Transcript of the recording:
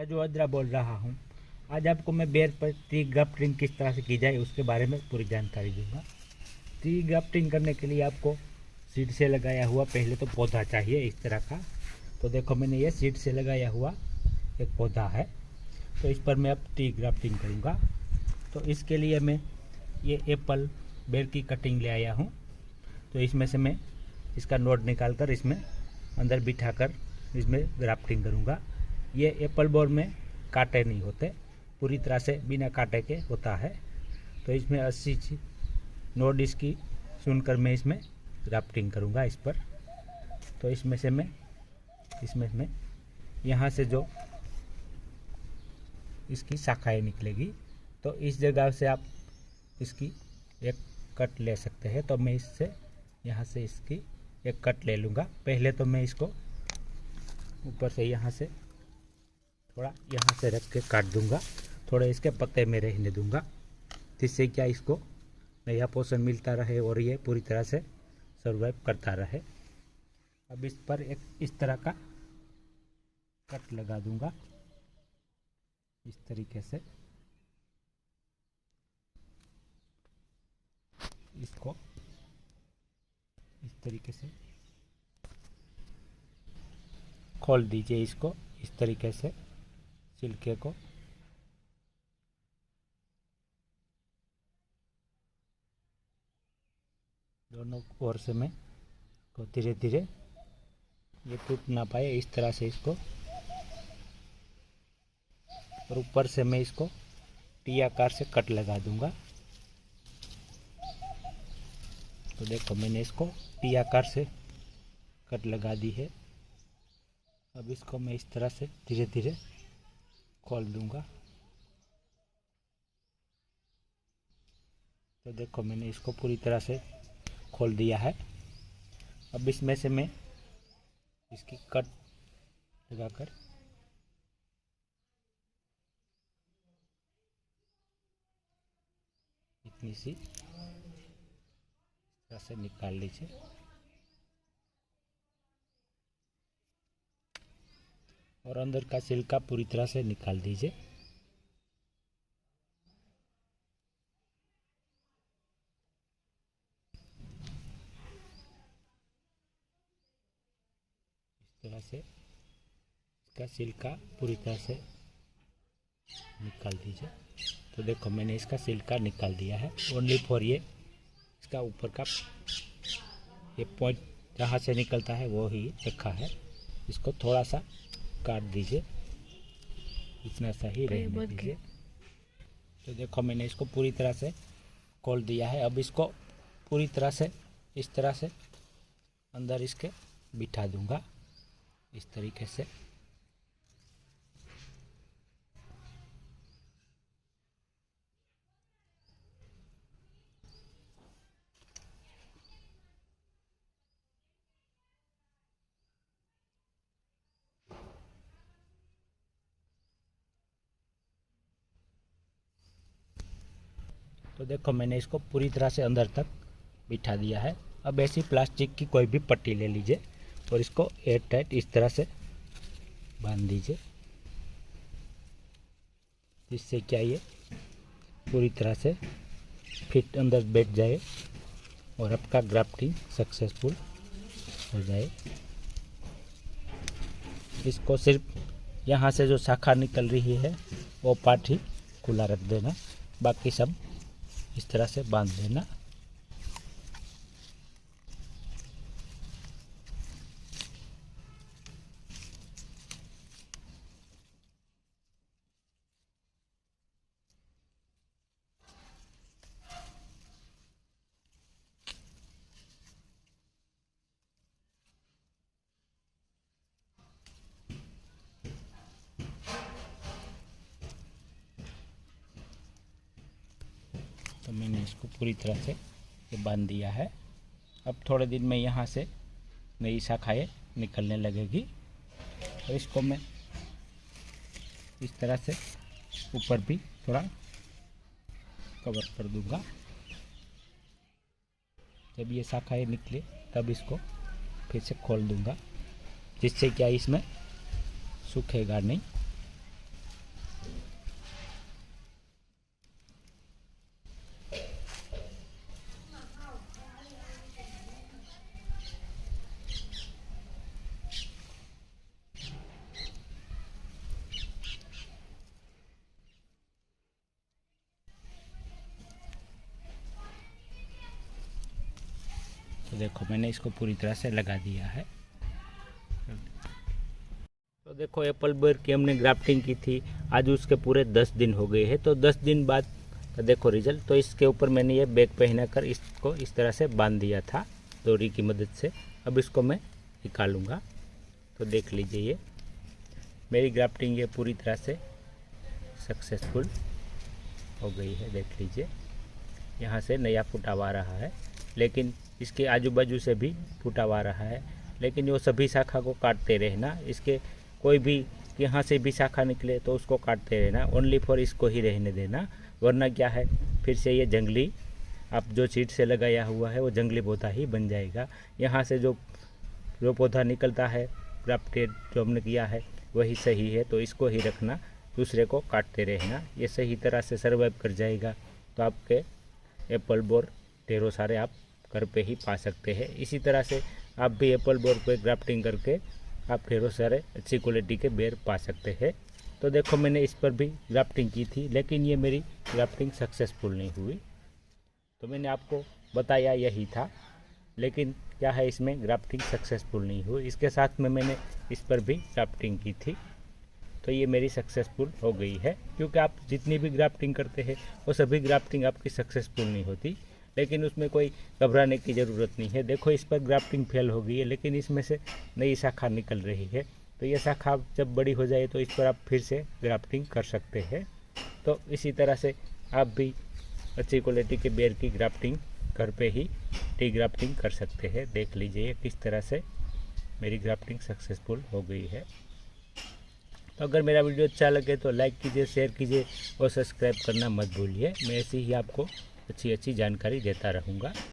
राजू अद्रा बोल रहा हूँ। आज आपको मैं बेर पर ट्री ग्राफ्टिंग किस तरह से की जाए उसके बारे में पूरी जानकारी दूंगा। ट्री ग्राफ्टिंग करने के लिए आपको सीड से लगाया हुआ पहले तो पौधा चाहिए इस तरह का। तो देखो मैंने ये सीड से लगाया हुआ एक पौधा है, तो इस पर मैं अब ट्री ग्राफ्टिंग करूँगा। तो इसके लिए मैं ये एप्पल बेर की कटिंग ले आया हूँ। तो इसमें से मैं इसका नोड निकाल कर इसमें अंदर बिठा कर इसमें ग्राफ्टिंग करूँगा। ये एप्पल बोर में कांटे नहीं होते, पूरी तरह से बिना कांटे के होता है। तो इसमें 80 नोड इसकी सुनकर मैं इसमें ग्राफ्टिंग करूँगा इस पर। तो इसमें मैं यहाँ से जो इसकी शाखाएं निकलेगी, तो इस जगह से आप इसकी एक कट ले सकते हैं। तो मैं इससे यहाँ से इसकी एक कट ले लूँगा। पहले तो मैं इसको ऊपर से यहाँ से थोड़ा यहाँ से रख के काट दूँगा, थोड़े इसके पत्ते में रहने दूँगा, जिससे क्या इसको नया पोषण मिलता रहे और ये पूरी तरह से सर्वाइव करता रहे। अब इस पर एक इस तरह का कट लगा दूँगा, इस तरीके से इसको इस तरीके से खोल दीजिए, इसको इस तरीके से छिलके को। दोनों ओर से मैं को धीरे धीरे ये टूट ना पाए इस तरह से इसको, और ऊपर से मैं इसको टी आकार से कट लगा दूंगा। तो देखो मैंने इसको टी आकार से कट लगा दी है। अब इसको मैं इस तरह से धीरे धीरे खोल दूंगा। तो देखो मैंने इसको पूरी तरह से खोल दिया है। अब इसमें से मैं इसकी कट लगाकर इतनी सी तरह से निकाल लीजिए। और अंदर का छिलका पूरी तरह से निकाल दीजिए। इस तरह से इसका छिलका पूरी तरह से निकाल दीजिए। तो देखो मैंने इसका छिलका निकाल दिया है। ओनली फॉर ये इसका ऊपर का ये पॉइंट जहाँ से निकलता है वो ही रखा है। इसको थोड़ा सा काट दीजिए, इतना सा ही रहने दीजिए। तो देखो मैंने इसको पूरी तरह से खोल दिया है। अब इसको पूरी तरह से इस तरह से अंदर इसके बिठा दूंगा, इस तरीके से। तो देखो मैंने इसको पूरी तरह से अंदर तक बिठा दिया है। अब ऐसी प्लास्टिक की कोई भी पट्टी ले लीजिए और इसको एयर टाइट इस तरह से बांध दीजिए, जिससे क्या ये पूरी तरह से फिट अंदर बैठ जाए और आपका ग्राफ्टिंग सक्सेसफुल हो जाए। इसको सिर्फ यहाँ से जो शाखा निकल रही है वो पार्ट ही खुला रख देना, बाकी सब इस तरह से बांध देना। तो मैंने इसको पूरी तरह से ये बांध दिया है। अब थोड़े दिन में यहाँ से नई शाखाएँ निकलने लगेगी। और इसको मैं इस तरह से ऊपर भी थोड़ा कवर कर दूंगा। जब ये शाखाएँ निकले तब इसको फिर से खोल दूंगा, जिससे क्या इसमें सूखेगा नहीं। तो देखो मैंने इसको पूरी तरह से लगा दिया है। तो देखो एप्पल बोर की हमने ग्राफ्टिंग की थी, आज उसके पूरे 10 दिन हो गए हैं। तो 10 दिन बाद का देखो रिजल्ट। तो इसके ऊपर मैंने ये बैग पहना कर इसको इस तरह से बांध दिया था डोरी की मदद से। अब इसको मैं निकालूंगा। तो देख लीजिए ये मेरी ग्राफ्टिंग ये पूरी तरह से सक्सेसफुल हो गई है। देख लीजिए यहाँ से नया फुटाव आ रहा है, लेकिन इसके आजू बाजू से भी फुटाव आ रहा है। लेकिन वो सभी शाखा को काटते रहना, इसके कोई भी यहाँ से भी शाखा निकले तो उसको काटते रहना, ओनली फॉर इसको ही रहने देना। वरना क्या है फिर से ये जंगली आप जो सीड से लगाया हुआ है वो जंगली पौधा ही बन जाएगा। यहाँ से जो पौधा निकलता है ग्राफ्टेड जो हमने किया है वही सही है, तो इसको ही रखना, दूसरे को काटते रहना, ये सही तरह से सर्वाइव कर जाएगा। तो आपके एप्पल बोर ढेरों सारे आप घर पे ही पा सकते हैं। इसी तरह से आप भी एप्पल बोर पे ग्राफ्टिंग करके आप ढेरों सारे अच्छी क्वालिटी के बेर पा सकते हैं। तो देखो मैंने इस पर भी ग्राफ्टिंग की थी, लेकिन ये मेरी ग्राफ्टिंग सक्सेसफुल नहीं हुई। तो मैंने आपको बताया यही था, लेकिन क्या है इसमें ग्राफ्टिंग सक्सेसफुल नहीं हुई। इसके साथ में मैंने इस पर भी ग्राफ्टिंग की थी, तो ये मेरी सक्सेसफुल हो गई है। क्योंकि आप जितनी भी ग्राफ्टिंग करते हैं वो सभी ग्राफ्टिंग आपकी सक्सेसफुल नहीं होती, लेकिन उसमें कोई घबराने की ज़रूरत नहीं है। देखो इस पर ग्राफ्टिंग फेल हो गई है, लेकिन इसमें से नई शाखा निकल रही है। तो ये शाखा जब बड़ी हो जाए तो इस पर आप फिर से ग्राफ्टिंग कर सकते हैं। तो इसी तरह से आप भी अच्छी क्वालिटी के बेर की ग्राफ्टिंग घर पे ही टी ग्राफ्टिंग कर सकते हैं। देख लीजिए किस तरह से मेरी ग्राफ्टिंग सक्सेसफुल हो गई है। तो अगर मेरा वीडियो अच्छा लगे तो लाइक कीजिए, शेयर कीजिए और सब्सक्राइब करना मत भूलिए। मैं ऐसी ही आपको अच्छी अच्छी जानकारी देता रहूँगा।